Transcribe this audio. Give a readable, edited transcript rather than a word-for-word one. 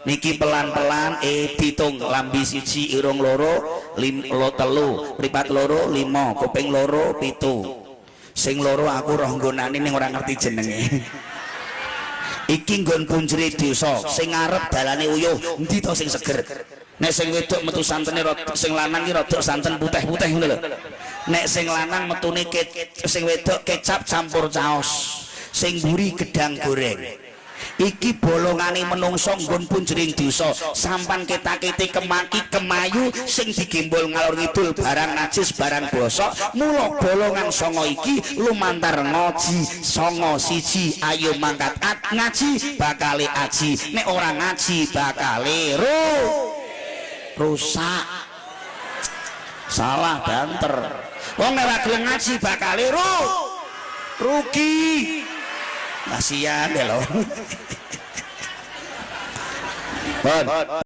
niki pelan-pelan ditung lambi siji irung loro telu mripat loro 5 kuping loro 7 sing loro aku roh nggonane ning ora ngerti jenenge iki nggon punjere desa sing ngarep dalane uyuh endi to sing seger nek sing wedok metu santene sing lanang ki rada santen putih-putih ngono lho nek sing lanang metune sing wedok kecap campur caos sing mburi gedang goreng iki bolongane menungso nggon punjering desa sampan ketak-ketik kemaki kemayu sing digembol ngalor ngidul barang najis barang bosok mula bolongan songo iki lumantar ngoji songo siji ayo mangkat ngaji bakale aji nek ora ngaji bakale rusak salah banter wong nek ora gelem ngaji bakale rugi kasihan lho.